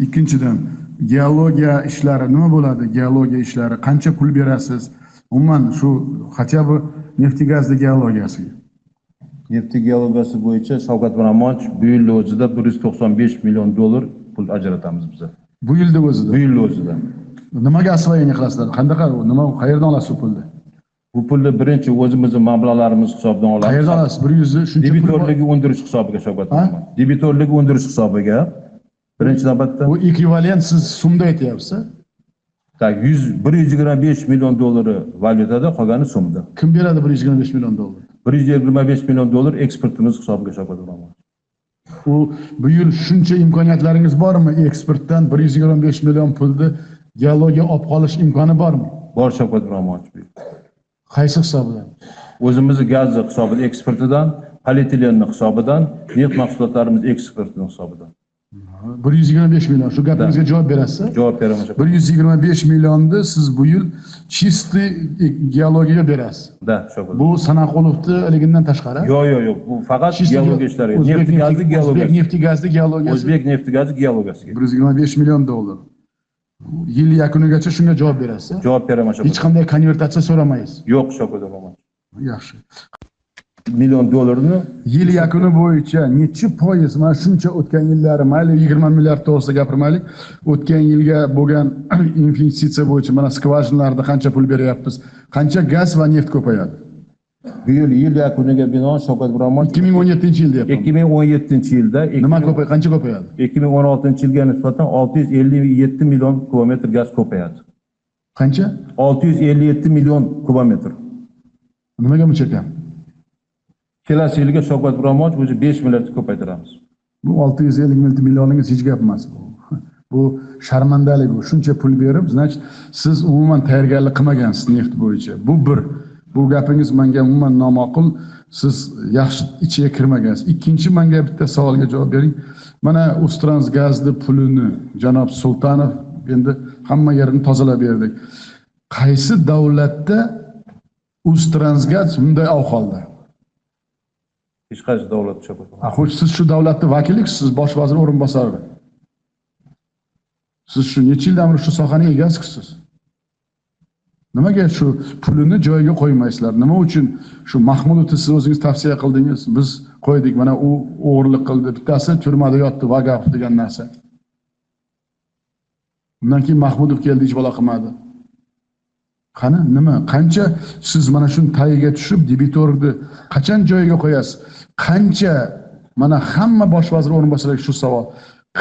Ikkinchidan, geologiya ishlari nima bo'ladi? Geologiya ishlari qancha pul berasiz? Umuman shu хотя бы neft-gazli geologiyasiga. Neft geologiyasi bo'yicha Shavkat Miromonovich bu yil o'zida 195 million dollar pul ajratamiz biz. Bu yilda o'zida. Bu yil o'zida. Nimaga освоение qilasizlar? Qanaqa nima qayerdan olasiz bu pulni? Bu pulni birinchi o'zimizning mablag'larimiz hisobidan olamiz. Qayerdan olasiz? 100 shuncha debitorligi undirish hisobiga Shavkat Miromonovich. Debitorligi undirish hisobiga birinchi navbatda bu ekvivalent siz so'mda aytyapsiz. Tak 125 million dollari valyutada, qolgani so'mda. Kim beradi 125 million dollar? 125 million dollar eksportimiz hisobiga Shavkat Miromonovich. Bu yil shuncha imkoniyatlaringiz bormi? Eksportdan 125 million pulni geologiya olib qolish imkoni bormi? Bor Shavkat Miromonovich. Qaysi hisobidan? O'zimizni gaz hisobidan, eksportidan, polietilenning hisobidan, neft mahsulotlarimiz eksportining hisobidan. 125 million. Shu gapingizga javob berasiz? Javob beraman. 125 millionni siz bu yil chisti geologiyaga berasiz. Da, Shavkat. Bu Sanaqo'lovni ligidan tashqari? Yo'q. Bu faqat geologiya ishlari. Neft-gazli geologiyasi. Neft-gazli geologiyasi. O'zbek neft-gazli geologiyasiga. 125 million dollar. Yil yakunigacha shunga javob berasiz? Javob beraman. Hech qanday konvertatsiya so'ramaysiz. Yo'q, Shavkat Miromonovich. Yaxshi. Million dollarni yil yakuni bo'yicha necha foiz, mana shuncha o'tgan yillari, mayli 20 milliard to'g'risida gapirmaylik, o'tgan yilga bo'lgan investitsiya bo'yicha mana skvajinlarda qancha pul beryapmiz, qancha gaz va neft ko'payadi? Bu yil yakuniga binoan Shavkat Miromonovich 2017-yil deyapman. 2017-yilda nima ko'payadi, qancha ko'payadi? 2016-yilga nisbatan 657 million kubometr gaz ko'payadi. Qancha? 657 million kubometr. Nimaga buncha kam? Kelasi yilga Shavkat Miromonovich o'zi 5 milliard ko'paytiramiz. Bu 650 millioningiz hech gap emas. Bu sharmandalik, bu shuncha pul berib, значит, siz umuman tayyorgarlik qilmagansiz neft bo'yicha. Bu gapingiz menga umuman noma'qul. Siz yaxshi ichiga kirmagansiz. Ikkinchi, menga bitta savolga javob bering. Mana Uztransgazning pulini janob Sultanov endi hamma yerini tozalab berdik. Qaysi davlatda Uztransgaz bunday ahvolda? Hech qaysi davlat Shavkat. Xo'sh, siz shu davlatning vakiliksiz, siz bosh vazir o'rinbosari. Siz shu necha yildan beri shu sohaning egasisiz? Nimaga shu pulini joyiga qo'ymaysizlar? Nima uchun shu Mahmudovni siz o'zingiz tavsiya qildingiz? Biz qo'ydik, mana u o'g'irlik qildi, bittasi turmada yotdi, Vagapov degan narsa. Undan keyin Mahmudov keldi, hech bola qilmadi. Qani nima? Qancha siz mana shuni tagiga tushib, debitorni qachon joyiga qo'yasiz? Qancha, mana hamma bosh vazir o'rinbosariga shu savol.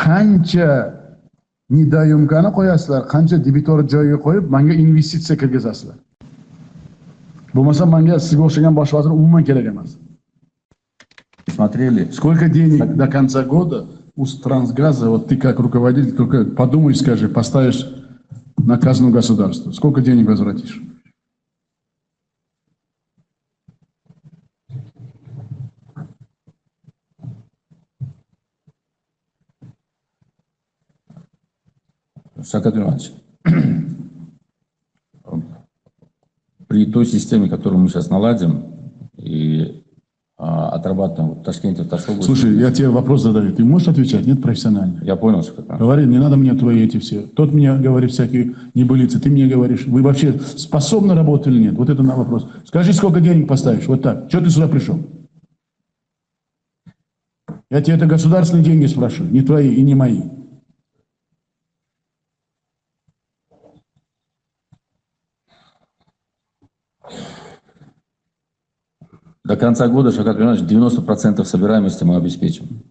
Qancha nidayumkani qo'yasizlar? Qancha debitorni joyiga qo'yib, menga investitsiya kirgizasizlar? Bo'lmasa menga sizga o'xshagan bosh vazir umuman kerak emas. Смотрели. Сколько денег до конца года у Трансгаза, вот ты как руководитель, только подумай, скажи, поставишь на казну государства. Сколько денег возвратишь? Сhavkat Miromonovich, при той системе, которую мы сейчас наладим и отрабатываем в Ташкенте, в Ташкенте. Слушай, я тебе вопрос задаю, ты можешь отвечать? Нет, профессионально. Я понял, Сhavkat Miromonovich. Говори, не надо мне твои эти все. Тот мне говорит всякие небылицы, ты мне говоришь. Вы вообще способны работать или нет? Вот это на вопрос. Скажи, сколько денег поставишь? Вот так. Что ты сюда пришел? Я тебе это государственные деньги спрашиваю, не твои и не мои. До конца года, Сhavkat Miromonovich, 90% собираемости мы обеспечим.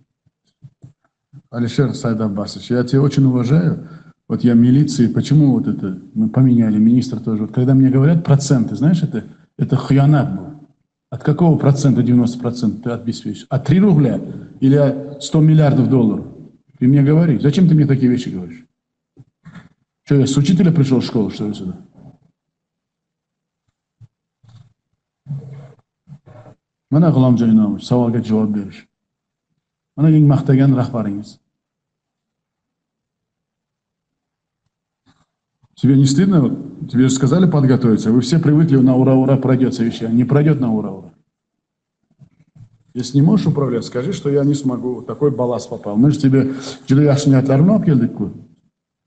Алишер Сайдаббасович, я тебя очень уважаю. Вот я милиции, почему вот это, мы поменяли министра тоже. Вот когда мне говорят проценты, знаешь, это хьянат был. От какого процента 90% ты обеспечишь? От 3 рубля или от 100 миллиардов долларов? Ты мне говори. Зачем ты мне такие вещи говоришь? Что, я с учителя пришел в школу, что ли, сюда? Mana G'ulomjon Inomov savolga javob berish. Mana eng maqtagan rahbaringiz. Тебе не стыдно? Тебе же сказали подготовиться. Вы все привыкли на ура-ура пройдет совещание. Не пройдет на ура-ура. Если не можешь управлять, скажи, что я не смогу, такой балласт попал. Мы же тебе juda yaxshi niyatlarni olib keldik-ku.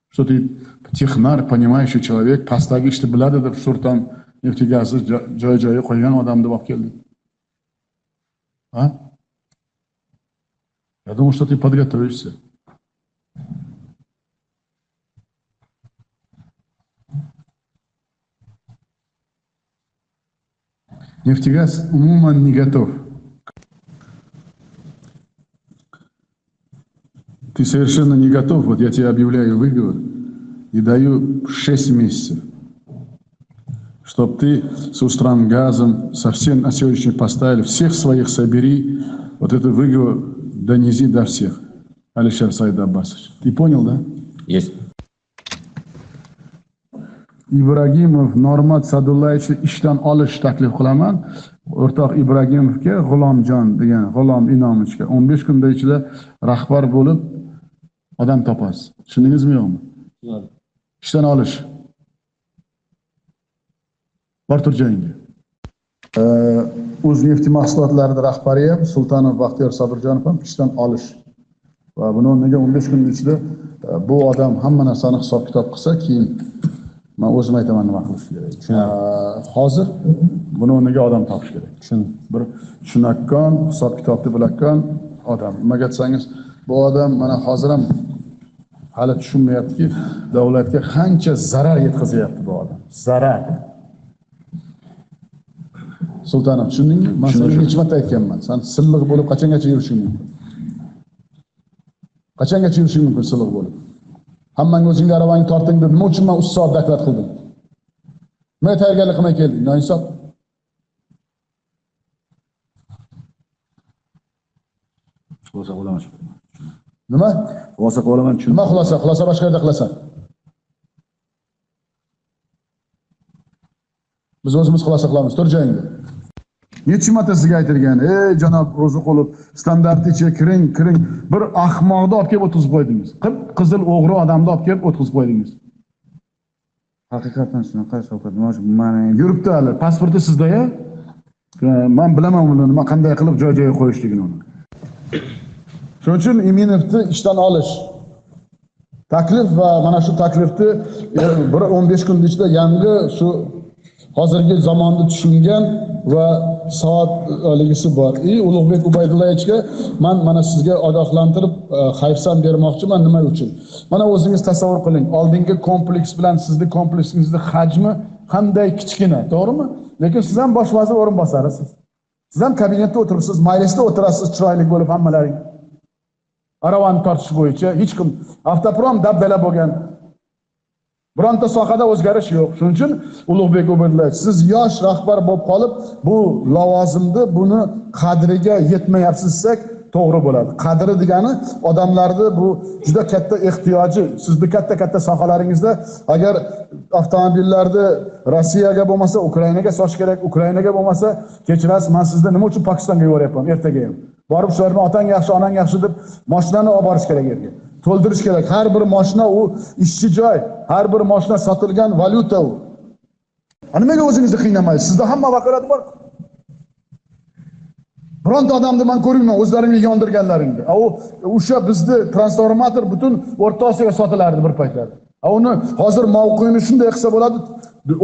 Что ты texnar, понимающий человек, pastdagi ishni biladi deb surtan neftigazni joy-joyiga qo'ygan odamni olib keldik. А? Я думал, что ты подготовишься. Нефтегаз умуман не готов. Ты совершенно не готов. Вот я тебе объявляю выговор и даю 6 месяцев, чтобы ты с Устрангазом совсем на сегодняшний поставили, всех своих собери, вот этот выговор донеси до всех. Алишер Саид Аббасович. Ты понял, да? Есть. Ibragimov Normat Sadullayevni ishdan olish taklif qilaman. O'rtoq Ibragimovga G'ulomjon degan G'ulom Inomovichga 15 kunda ichida rahbar bo'lib odam topasiz. Tushundingizmi yo'qmi? Ishdan olish. Bor tur joyingga. O'znefti mahsulotlarida rahbari ham Sultanov Baxtiyor Sobirjonov ham ishdan olish. Va buni o'rniga 15 kun ichida bu odam hamma narsani hisob-kitob qilsa, keyin men o'zim aytaman nima qilish kerak. Hozir buni o'rniga odam topish kerak. Bir tushunakon, hisob-kitobni biladigan odam. Nimaga desangiz, bu odam mana hozir ham hali tushunmayaptiki, davlatga qancha zarar yetkazyapti bu odam. Zarar. Sultanov, tushundingmi? Men senga necha marta aytganman. Sen silliq bo'lib qachongacha yurishing mumkin? Qachongacha yurishing mumkin silliq bo'lib? Hammang o'zingga aravangni torting deb, nima uchun men 3 soat daklat qildim? Nima tayyorgarlik qilmay kelding? Noinsof. Xulosa qilaman. Nima? Xulosa qilaman. Nima xulosa? Xulosa boshqa yerda qilasan. Biz o'zimiz xulosa qilamiz. Tur joyingda. Necha marta sizga aytilgan, ey janob Ro'ziqulov, standarticha kiring. Bir ahmoqni olib kelib o'tkazib qo'ydingiz. Qizil o'g'ri odamni olib kelib o'tkazib qo'ydingiz. Haqiqatan shunaqa Shavkat, mana yuribdi hali, pasporti sizda-ya? Men bilaman uni nima qanday qilib joy-joyiga qo'yishligini uni. Shuning uchun Iminovni ishdan olish taklif va mana shu taklifni 15 kun ichida yangi shu hozirgi zamonni tushungan va soat ligisi bor. Ulug'bek Ubaydullayevga men mana sizga ogohlantirib hayfsan bermoqchiman. Nima uchun? Mana o'zingiz tasavvur qiling. Oldingi kompleks bilan sizning kompleksingizni hajmi qanday kichkina, to'g'rimi? Lekin siz ham bosh vazir o'rinbosarisiz. Siz ham kabinetda o'tiribsiz, majlisda o'tirasiz, chiroyli bo'lib hammalaring. Aravani tortish bo'yicha hech kim avtoprom dabdala bo'lgan. Bironta sohada o'zgarish yo'q. Shuning uchun Ulug'bek Ubaydullayev, siz yosh rahbar bo'lib qolib, bu lavozimni buni qadriga yetmayapsizsak to'g'ri bo'ladi. Qadri degani odamlarni bu juda katta ehtiyoji. Sizning katta sohalaringizda agar avtomobillarni Rossiyaga bo'lmasa Ukrainaga soch kerak, Ukrainaga bo'lmasa kechirasiz, men sizni nima uchun Pokistonga yuboryapman ertaga ham. Borib shularni otang yaxshi, onang yaxshi deb mashinani olib borish kerak yerga. To'ldirish kerak. Har bir mashina u ishchi joy, har bir mashina sotilgan valyuta u. Nimaga o'zingizni qiynamaysiz? Sizda hamma vakolat bor. Bironta odamni men ko'rmayman, o'zlaringni yondirganlaringni. O'sha bizni transformator butun O'rta Osiyoga sotilardi bir paytlar. Uni hozir mavqeini shunday qilsa bo'ladi.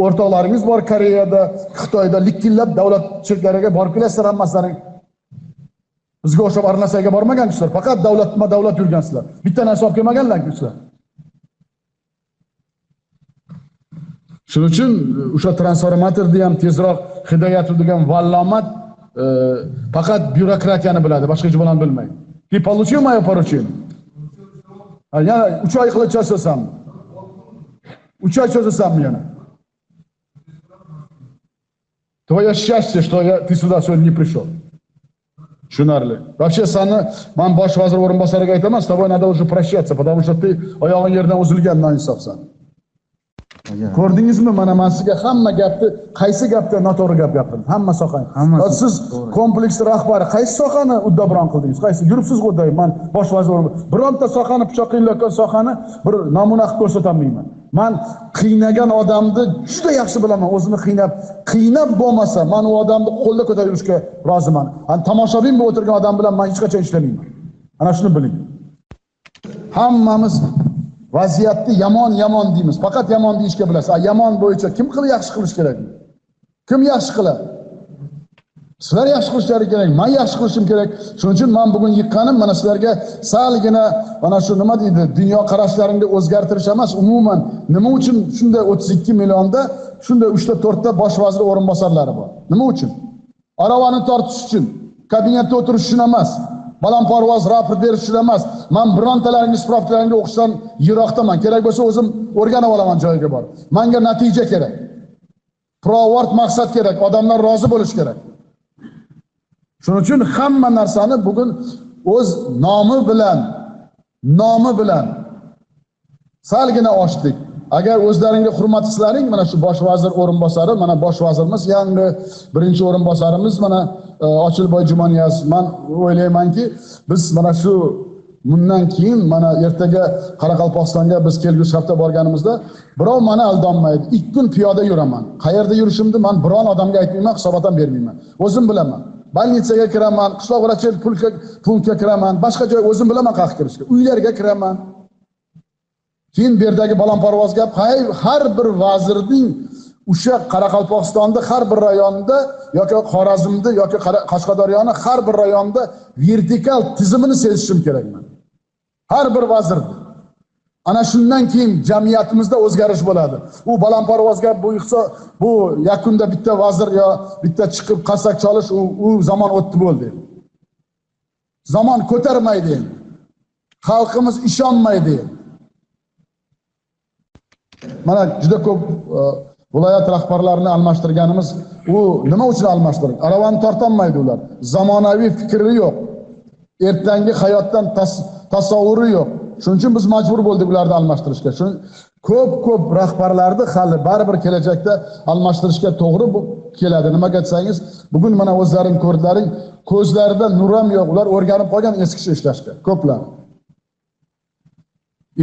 O'rtoqlaringiz bor Koreyada, Xitoyda likkillab davlat shirkatlariga borib kelasizlar hammasining. Bizga o'xshab arnasaga bormagansizlar, faqat davlat yurgansizlar. Bitta narsa olib kelmaganlarsizlar. Shuning uchun o'sha transformatorni ham tezroq hidoyat degan vallomat faqat byurokratiyani biladi, boshqa hech bilan bilmaydi. Ты получил мое поручение? Я 3 oy qilib chasasam. 3 oy chasasam yana. Твое счастье, что ты сюда сегодня не пришел. Tushunarli. Вообще seni men bosh vazir o'rinbosariga aytaman, с тобой надо уже прощаться, потому что ты oyog'ing yerdan uzilgan noinsofsan. Ko'rdingizmi, mana men sizga hamma gapni, qaysi gapda noto'g'ri gap gapirdim? Hamma sohani. Siz kompleks rahbari qaysi sohani uddabron qildingiz? Qaysi yuribsiz qo'day? Men bosh vazir bironta sohani pichoq qilayotgan sohani bir namuna qilib ko'rsata olmayman. Men qiynagan odamni juda yaxshi bilaman. O'zini qiynab bo'lmasa, men u odamni qo'lda ko'tarib yurishga roziman. Tomoshabin bo'lib o'tirgan odam bilan men hech qachon ishlamayman. Ana shuni biling. Hammamiz vaziyatni yomon deymiz. Faqat yomon deyishga bilasiz. Yomon bo'yicha kim yaxshi qilish kerak? Kim yaxshi qiladi? Sizlar yaxshi qilishlari kerak, men yaxshi qilishim kerak. Shuning uchun men bugun yiqqanim mana sizlarga salgina mana shu nima deydi, dunyo qarashlaringni o'zgartirish emas, umuman nima uchun shunday 32 millionda shunday 3 ta 4 ta bosh vazir o'rinbosarlari bor? Nima uchun? Aravani tortish uchun, kabinetda o'tirish uchun emas, balandparvoz raport berish uchun emas. Men birontalaringiz spravkalaringni o'qishdan yiroqdaman. Kerak bo'lsa o'zim o'rganib olaman joyiga borib. Menga natija kerak. Pirovard maqsad kerak, odamlar rozi bo'lish kerak. Shuning uchun hamma narsani bugun o'z nomi bilan salgina ochdik. Agar o'zlaringga hurmat qilsalaring, mana shu bosh vazir o'rinbosari, mana bosh vazirimiz, yangi birinchi o'rinbosarimiz mana Ochilboy Jumaniyaz, men o'ylaymanki, biz mana shu bundan keyin mana ertaga Qoraqalpog'istonga biz kelgusi hafta borganimizda birov meni aldonmaydi. 2 kun piyoda yuraman. Qayerda yurishimni men biron odamga aytmayman, hisobot ham bermayman. O'zim bilaman. Больницаga kiraman, qishloq vrachi punktga kiraman, boshqa joy o'zim bilaman qayerga kirishga. Uylarga kiraman. Keyin bu yerdagi balandparvoz gap, har bir vazirning o'sha Qoraqalpog'istonda har bir rayonda yoki Xorazmda yoki Qashqadaryoning har bir rayonda vertikal tizimini sezishim kerak men. Har bir vazirni. Ana shundan keyin jamiyatimizda o'zgarish bo'ladi. U balandparvoz gap bu yakunda bitta vazir yo bitta chiqib qasak cholish u zamon o'tdi bo'ldi. Zamon ko'tarmaydi. Xalqimiz ishonmaydi. Mana juda ko'p viloyat rahbarlarini almashtirganimiz, u nima uchun almashtirdik? Aravani tortolmaydi ular. Zamonaviy fikri yo'q. Ertangi hayotdan tasavvuri yo'q. Shuning uchun biz majbur bo'ldik ularni almashtirishga. Ko'p rahbarlarni hali baribir kelajakda almashtirishga to'g'ri keladi. Nimaga desangiz, bugun mana o'zlaring ko'rdilaring, ko'zlarida nur ham yo'q. Ular o'rganib qolgan eskicha ishlashga, ko'plar.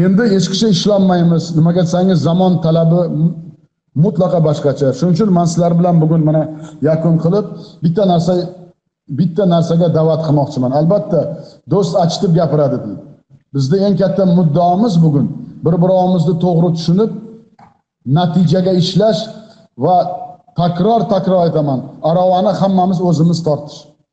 Endi eskicha ishlanmaymiz. Nimaga desangiz, zamon talabi mutlaqo boshqacha. Shuning uchun men sizlar bilan bugun mana yakun qilib bitta narsaga da'vat qilmoqchiman. Albatta, do'st achitib gapiradi deydi. Bizda eng katta muddaomiz bugun bir-birimizni to'g'ri tushunib, natijaga ishlash va takror aytaman, aravani hammamiz o'zimiz tortish.